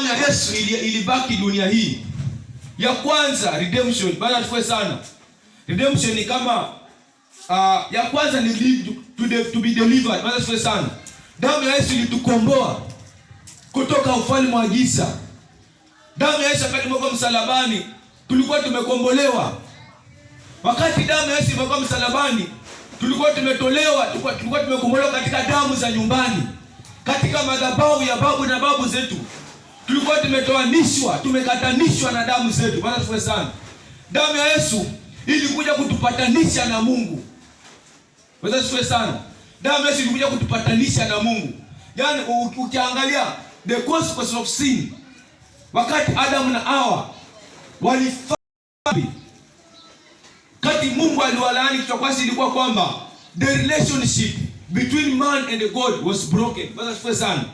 damu ya Yesu ilibaki dunia hii. Ya kwanza redemption, bana tuwe sana. Redemption ni kama ya kwanza ni to be delivered, bana tuwe sana. Damu ya Yesu ilitukomboa kutoka ufalme wa giza. Damu ya Yesu wakati imekuwa msalabani, tulikuwa tumekombolewa. Wakati damu ya Yesu imekuwa msalabani, tulikuwa tumetolewa, tulikuwa tumekombolewa katika damu za nyumbani, katika madhabahu ya babu na babu zetu. Tulikuwa tumetoanishwa, tumekatanishwa na damu zetu. Bwana tuwe sana. Damu ya Yesu ilikuja kutupatanisha na Mungu. Bwana tuwe sana. Damu ya Yesu ilikuja kutupatanisha na Mungu. Yaani ukiangalia the consequence of sin, wakati Adam na Hawa walifanya, kati Mungu aliwalaani, kitu kwanza ilikuwa kwamba the relationship between man and God was broken. Bwana tuwe sana.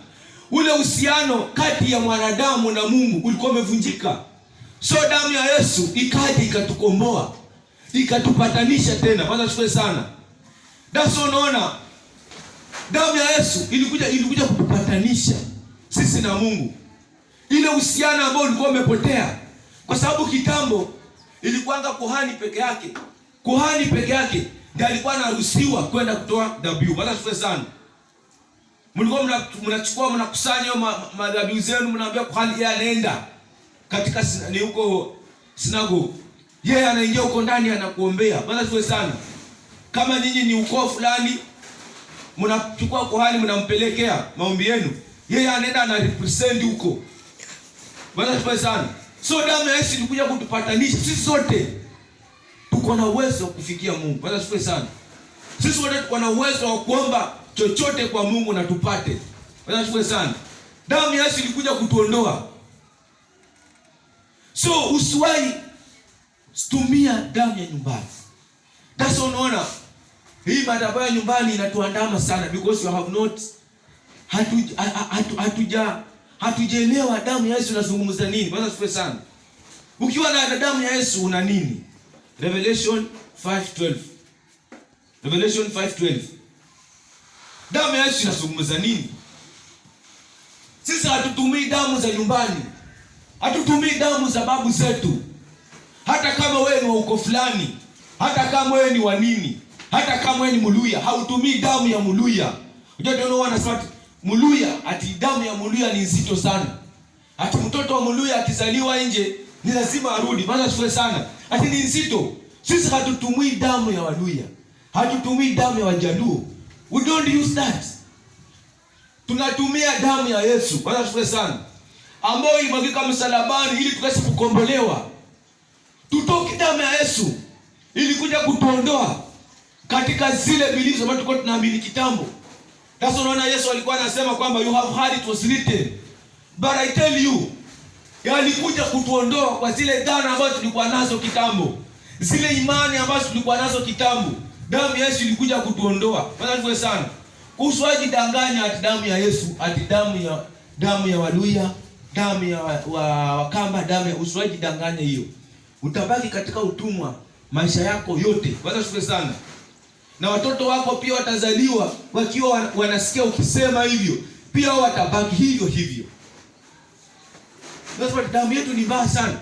Ule uhusiano kati ya mwanadamu na Mungu ulikuwa umevunjika. So damu ya Yesu ikaja ikatukomboa, ikatupatanisha tena. Bwana tuwe sana. That's unaona, damu ya Yesu ilikuja kutupatanisha sisi na Mungu. Ile uhusiano ambao ulikuwa umepotea. Kwa sababu kitambo ilikuanga kuhani peke yake. Kuhani peke yake ndiye alikuwa anaruhusiwa kwenda kutoa dhabihu. Bwana tuwe sana. Mlikuwa mnachukua mnakusanya madhabihu zenu, mnaambia kuhani yeye anaenda katika ni huko sinagogi. Yeye anaingia huko ndani anakuombea. Bwana tuwe sana. Kama nyinyi ni ukoo fulani, mnachukua kuhani mnampelekea maombi yenu. Yeye anaenda ana represent huko. Bwana tuwe sana. So damu ya Yesu ilikuja kutupatanisha. Sisi sote tuko na uwezo wa kufikia Mungu. Bwana tuwe sana. Sisi wote tuko na uwezo wa kuomba chochote kwa Mungu na tupate. Bwana tuwe sana. Damu ya Yesu ilikuja kutuondoa. So usiwahi tumia damu ya nyumbani. That's unaona, hii madhabahu ya nyumbani inatuandama sana because you have not hatujaelewa damu ya Yesu inazungumza nini. Bwana tuwe sana. Ukiwa na damu ya Yesu una nini? Revelation 5:12. Revelation 5:12. Damu ya Yesu inazungumza nini? Sisi hatutumii damu za nyumbani. Hatutumii damu za babu zetu. Hata kama wewe ni wa uko fulani, hata kama wewe ni wa nini, hata kama wewe ni Muluya, hautumii damu ya Muluya. Unajua ndio wanasema Muluya, ati damu ya Muluya ni nzito sana. Ati mtoto wa Muluya akizaliwa nje ni lazima arudi. Maana tuwe sana. Ati ni nzito. Sisi hatutumii damu ya Waluya. Hatutumii damu ya Wajaluo. We don't use that. Tunatumia damu ya Yesu. Maana tuwe sana. Ambayo ilimwagika msalabani ili tukaweze kukombolewa. Tutoke damu ya Yesu ilikuja kutuondoa katika zile bilizo ambazo tulikuwa tunaamini kitambo. Sasa unaona Yesu alikuwa anasema kwamba you have heard it was written, but I tell you, alikuja kutuondoa kwa zile dhana ambazo tulikuwa nazo kitambo. Zile imani ambazo tulikuwa nazo kitambo. Damu ya Yesu ilikuja kutuondoa. Bwana tuwe sana. Usiwaje danganya ati damu ya Yesu, ati damu ya Waluya, damu ya Wakamba, damu ya usiwaje danganya hiyo. Utabaki katika utumwa maisha yako yote. Bwana tuwe sana. Na watoto wako pia watazaliwa wakiwa wanasikia ukisema hivyo, pia watabaki hivyo hivyo. Lazima damu yetu ni mbaya sana.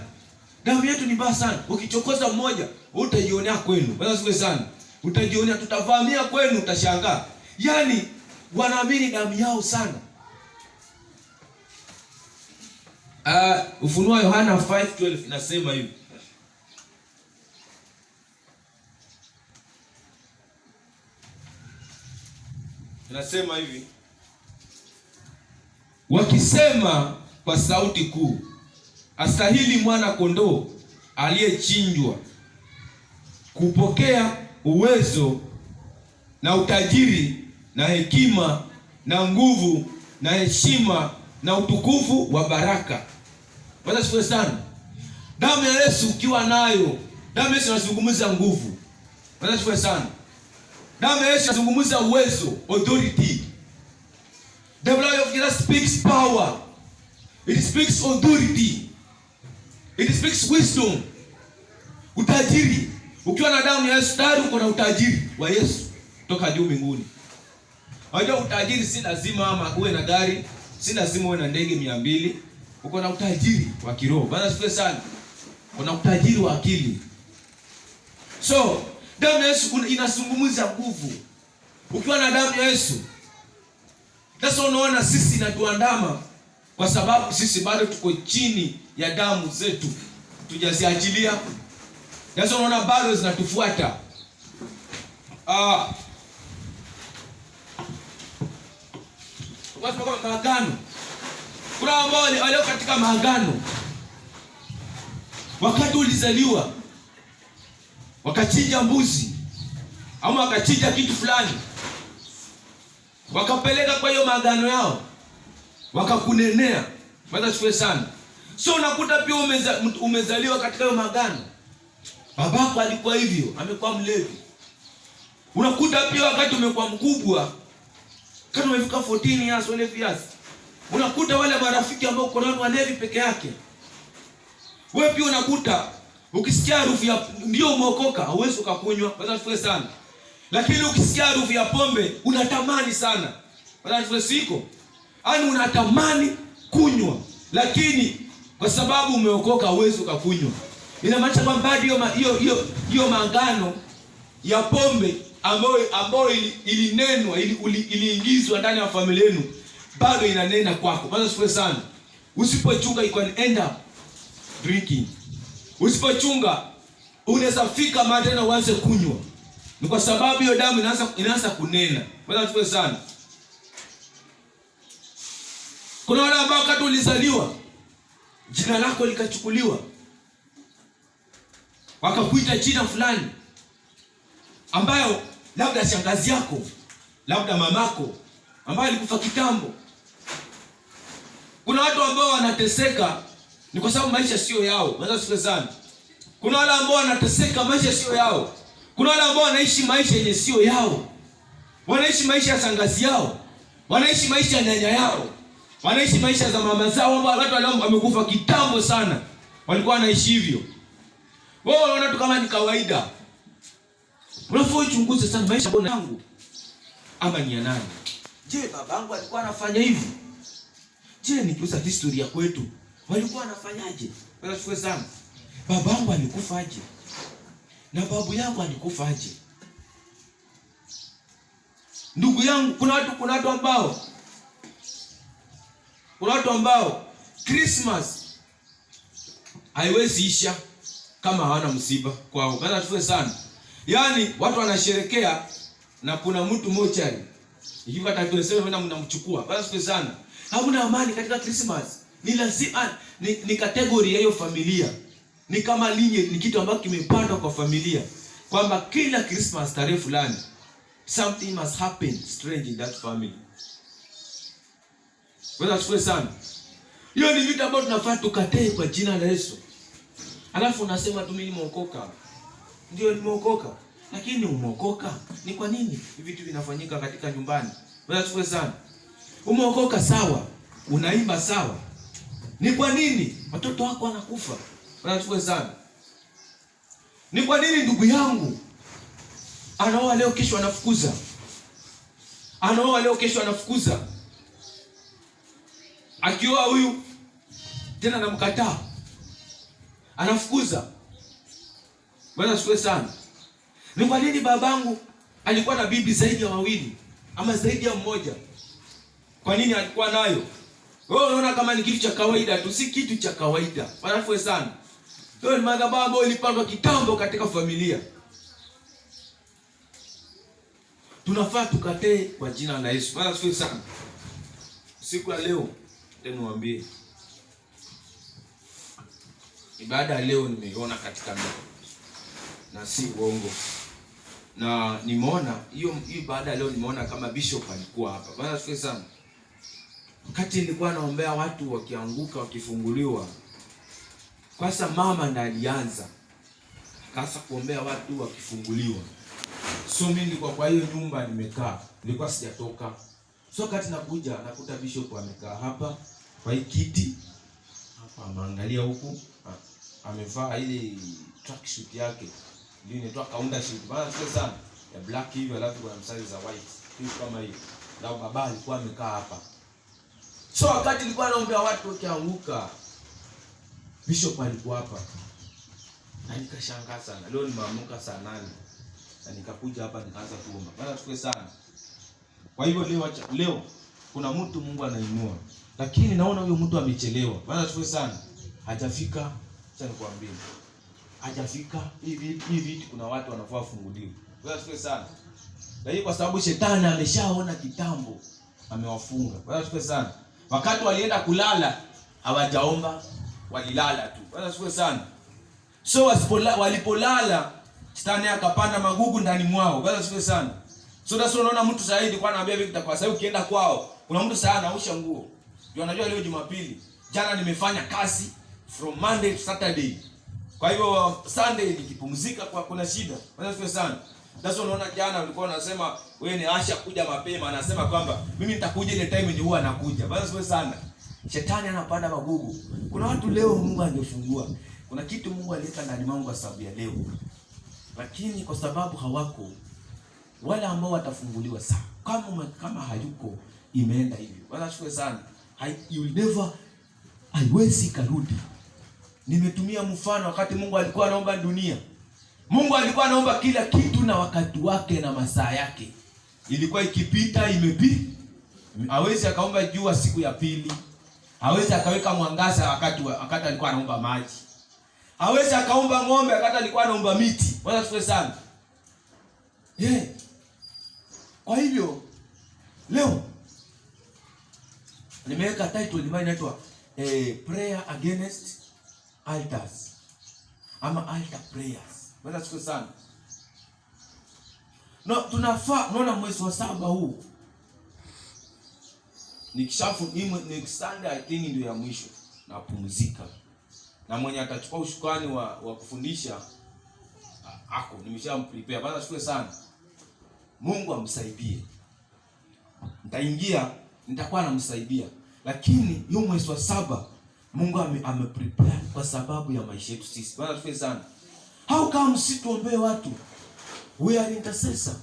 Damu yetu ni mbaya sana. Ukichokoza mmoja, utajionea kwenu. Bwana tuwe sana. Utajionea, tutavamia kwenu, utashangaa. Yaani wanaamini damu yao sana. Ufunuo Yohana 5:12 inasema hivi. Inasema hivi. Wakisema kwa sauti kuu, astahili mwana kondoo aliyechinjwa kupokea uwezo na utajiri na hekima na nguvu na heshima na utukufu wa baraka. Bwana sifiwe sana. Damu ya Yesu ukiwa nayo, damu ya Yesu inazungumza nguvu. Bwana sifiwe sana. Damu ya Yesu inazungumza uwezo, authority. The blood of Jesus speaks power. It speaks authority. It speaks wisdom. Utajiri. Ukiwa na damu ya Yesu tayari uko na utajiri wa Yesu toka juu mbinguni. Unajua utajiri si lazima ama uwe na gari, si lazima uwe na ndege 200, uko na utajiri wa kiroho. Bwana asifiwe sana. Kuna utajiri wa akili. So, damu ya Yesu inazungumza nguvu. Ukiwa na damu ya Yesu, sasa unaona sisi inatuandama kwa sababu sisi bado tuko chini ya damu zetu. Tujaziachilia. Sasa unaona bado zinatufuata. Watu kwa maagano. Kuna ambao walio katika maagano. Wakati ulizaliwa, wakachinja mbuzi ama wakachinja kitu fulani, wakapeleka kwa hiyo maagano yao, wakakunenea. Bwana sifiwe sana. So unakuta pia umezaliwa katika hiyo maagano. Babako alikuwa hivyo, amekuwa mlevi. Unakuta pia wakati umekuwa mkubwa, kama umefika 14 years, 12 years, unakuta wale marafiki ambao uko nao walevi peke yake. Wewe pia unakuta ukisikia harufu ya ndio umeokoka, hauwezi ukakunywa. Bwana asifiwe sana. Lakini ukisikia harufu ya pombe unatamani sana. Bwana asifiwe siko. Yaani unatamani kunywa, lakini kwa sababu umeokoka hauwezi ukakunywa. Inamaanisha kwamba hiyo maagano ya pombe ambayo ilinenwa, iliingizwa ndani ya familia yenu, bado inanena kwako. Bwana asifiwe sana. Usipochunga you can end up drinking. Usipochunga unaweza fika mahali tena uanze kunywa. Ni kwa sababu hiyo damu inaanza kunena. Bwana asifiwe sana. Kuna wale ambao wakati ulizaliwa jina lako likachukuliwa, wakakuita jina fulani ambayo labda shangazi yako, labda mamako ambaye alikufa kitambo. Kuna watu ambao wanateseka ni kwa sababu maisha sio yao. Bwana asifiwe sana. Kuna wale ambao wanateseka maisha sio yao. Kuna wale ambao wanaishi maisha yenye sio yao. Wanaishi maisha ya shangazi yao, wanaishi maisha ya nyanya yao, wanaishi maisha za mama zao ambao watu walio wamekufa kitambo sana walikuwa wanaishi hivyo. Wao wanaona tu kama ni kawaida. Unafaa uchunguze sana maisha yangu ama ni ya nani. Je, babangu alikuwa anafanya hivi? Je, nikiuza historia kwetu walikuwa wanafanyaje? Bwana asifiwe sana. Babangu alikufaje? Na babu yangu alikufaje? Ndugu yangu, kuna watu ambao Christmas haiwezi isha kama hawana msiba kwao. Bwana asifiwe sana. Yaani watu wanasherekea na kuna mtu mochari, ikiwa takiwesema mna mnamchukua. Bwana asifiwe sana. Hamna amani katika Christmas. Ni lazima ni kategori ya hiyo familia. Ni kama linye, ni kitu ambacho kimepandwa kwa familia, kwamba kila Christmas tarehe fulani something must happen strange in that family. Bwana asifiwe sana. Hiyo ni vitu ambavyo tunafaa tukatae kwa jina la Yesu. Alafu unasema tu mimi nimeokoka. Ndio nimeokoka. Lakini umeokoka ni kwa nini hivi vitu vinafanyika katika nyumbani? Bwana asifiwe sana. Umeokoka sawa, unaimba sawa. Ni kwa nini watoto wako wanakufa? Bwana asifiwe sana. Ni kwa nini ndugu yangu anaoa leo kesho anafukuza? Anaoa leo kesho anafukuza. Akioa huyu tena anamkataa, anafukuza. Bwana asifiwe sana. Ni kwa nini babangu alikuwa na bibi zaidi ya wawili ama zaidi ya mmoja? Kwa nini alikuwa nayo? Wewe unaona kama ni kitu cha kawaida tu, si kitu cha kawaida. Bwana asifiwe sana. Hiyo ni madhabahu ilipandwa kitambo katika familia. Tunafaa tukatae kwa jina la Yesu. Bwana asifiwe sana. Siku ya leo niwaambie, ibada ya leo nimeiona katika ndoto na si uongo. Na nimeona hiyo ibada leo, nimeona kama bishop alikuwa hapa. Bwana asifiwe sana. Wakati nilikuwa naombea watu wakianguka wakifunguliwa, kwanza mama ndiye alianza kasa kuombea watu wakifunguliwa. So mimi nilikuwa kwa hiyo nyumba nimekaa, nilikuwa sijatoka. So wakati nakuja nakuta bishop amekaa hapa kwa hii kiti hapa, anaangalia huku, amevaa ile track suit yake, ndio inaitwa kaunda suit. Bana sio sana ya black hivi, alafu kuna mstari za white hivi kama hivi. Na baba alikuwa amekaa hapa. So wakati nilikuwa naombea watu wakianguka, Bishop alikuwa hapa. Na nikashangaa sana. Leo nimeamka saa 8 na nikakuja hapa nikaanza kuomba. Bwana tukue sana. Kwa hivyo leo kuna mtu Mungu anainua. Lakini naona huyo mtu amechelewa. Bwana tukue sana. Hajafika, acha nikwambie. Hajafika hivi kuna watu wanafaa funguliwe. Bwana tukue sana. Na hii kwa sababu shetani ameshaona kitambo amewafunga. Bwana tukue sana. Wakati walienda kulala hawajaomba, walilala tu. Bwana tukue sana. So walipolala shetani akapanda magugu ndani mwao. Bwana sifiwe sana. So that's unaona mtu zaidi kwa anaambia Victor kwa sababu ukienda kwao kuna mtu sana anaosha nguo. Ndio anajua leo Jumapili. Jana nimefanya kazi from Monday to Saturday. Kwa hivyo Sunday nikipumzika kwa kuna shida. Bwana sifiwe sana. That's unaona jana ulikuwa unasema wewe ni Asha kuja mapema, anasema kwamba mimi nitakuja ile time yenye huwa anakuja. Bwana sifiwe sana. Shetani anapanda magugu. Kuna watu leo Mungu angefungua. Kuna kitu Mungu aliweka ndani mwangu kwa sababu ya leo. Lakini kwa sababu hawako wale ambao watafunguliwa saa. Kama hayuko imeenda hivyo. Bwana ashukuru sana. You never haiwezi karudi. Nimetumia mfano wakati Mungu alikuwa anaomba dunia. Mungu alikuwa anaomba kila kitu na wakati wake na masaa yake. Ilikuwa ikipita imepita. Hawezi akaomba jua siku ya pili. Hawezi akaweka mwangaza wakati alikuwa anaomba maji. Hawezi akaomba ng'ombe wakati alikuwa anaomba miti. Bwana asifiwe sana. Kwa hivyo leo nimeweka title inaitwa prayer against altars. Ama altar prayers. Bwana asifiwe sana. No, tunafaa unaona mwezi wa 7 huu. Nikisanda I think ndio ya mwisho na pumzika. Na mwenye atachukua ushukani wa kufundisha ako nimeshamprepare. Bwana asifiwe sana. Mungu amsaidie. Nitakuwa namsaidia. Lakini hiyo mwezi wa 7 Mungu ameprepare kwa sababu ya maisha yetu sisi. Bwana asifiwe sana. How come situombee watu? We are intercessor.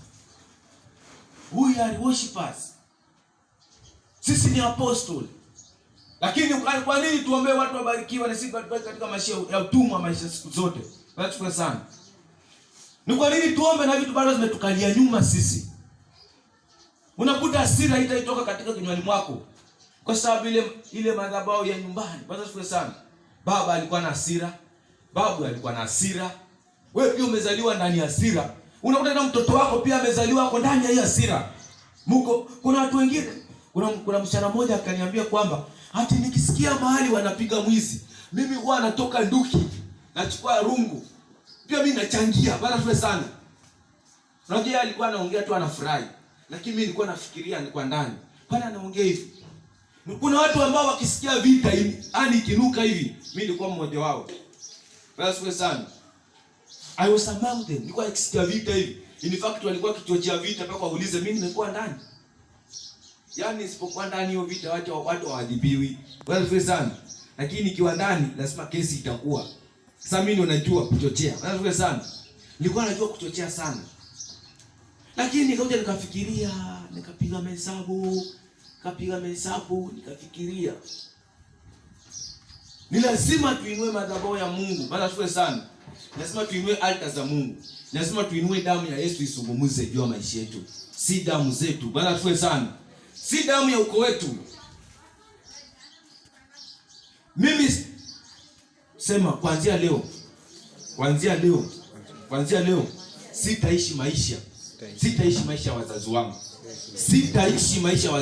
We are worshipers. Sisi ni apostle. Lakini kwa nini tuombee watu wabarikiwe na sisi katika maisha ya utumwa maisha siku zote? Bwana asifiwe sana. Ni kwa nini tuombe na vitu bado zimetukalia nyuma sisi? Unakuta hasira itaitoka katika kinywani mwako. Kwa sababu ile madhabahu ya nyumbani. Bwana asifiwe sana. Baba alikuwa na hasira, babu alikuwa na hasira. Wewe pia umezaliwa ndani ya hasira. Unakuta na mtoto wako pia amezaliwa hapo ndani ya hiyo hasira. Kuna watu wengine, kuna msichana mmoja akaniambia kwamba hati nikisikia mahali wanapiga mwizi, mimi huwa natoka nduki, nachukua rungu. Pia mimi nachangia. Bwana asifiwe sana. Unajua alikuwa anaongea tu anafurahi. Lakini mimi nilikuwa nafikiria ni kwa ndani. Bwana anaongea hivi. Kuna watu ambao wakisikia vita hivi, ikinuka hivi, mimi nilikuwa mmoja wao. Bwana asifiwe sana. I was among them. Nilikuwa nikisikia vita hivi. In fact walikuwa kichochea vita mpaka waulize mimi nimekuwa ndani. Yaani isipokuwa ndani hiyo vita watu hawadhibiwi. Bwana asifiwe sana. Lakini nikiwa ndani lazima kesi itakuwa. Sasa mimi ndo najua kuchochea. Bwana asifiwe sana. Nilikuwa najua kuchochea sana. Lakini nikaja nikafikiria, nikapiga mahesabu, nikafikiria. Ni lazima tuinue madhabahu ya Mungu. Bwana asifiwe sana. Lazima tuinue altar za Mungu. Lazima tuinue damu ya Yesu isungumuze juu ya maisha yetu. Si damu zetu. Bwana asifiwe sana. Si damu ya ukoo wetu. Mimi sema kuanzia leo sitaishi maisha ya wazazi wangu. Sitaishi maisha ya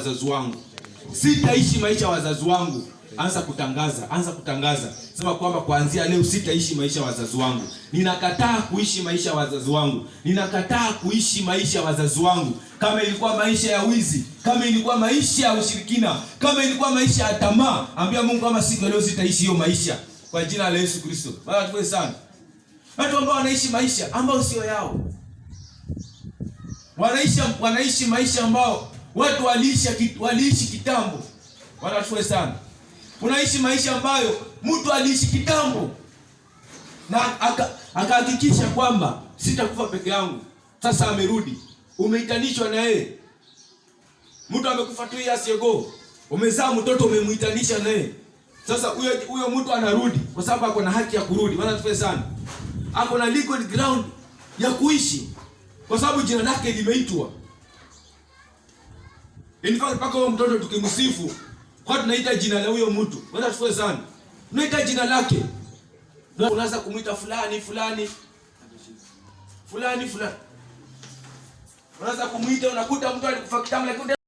wazazi wangu. Anza kutangaza. Sema kwamba kuanzia leo sitaishi maisha ya wazazi wangu. Ninakataa kuishi maisha ya wazazi wangu. Ninakataa kuishi maisha ya wazazi wangu. Kama ilikuwa maisha ya wizi, kama ilikuwa maisha ya ushirikina, kama ilikuwa maisha ya tamaa, ambia Mungu kama siku leo sitaishi hiyo maisha kwa jina la Yesu Kristo. Bwana tuwe sana. Watu ambao wanaishi maisha ambao sio yao. Wanaishi maisha ambao watu waliishi kitambo. Bwana tuwe sana. Unaishi maisha ambayo mtu aliishi kitambo na akahakikisha kwamba sitakufa peke yangu. Sasa amerudi. Umeitanishwa na yeye. Mtu amekufa 2 years ago. Umezaa mtoto umemuitanisha naye. Sasa huyo mtu anarudi kwa sababu ako na haki ya kurudi. Bwana asifiwe sana. Ako na legal ground ya kuishi kwa sababu jina lake limeitwa. In fact paka huyo mtoto tukimsifu, kwa tunaita jina la huyo mtu. Bwana asifiwe sana. Tunaita jina lake. Unaanza kumuita fulani. Unaanza kumuita, unakuta mtu alikufa kitambo lakini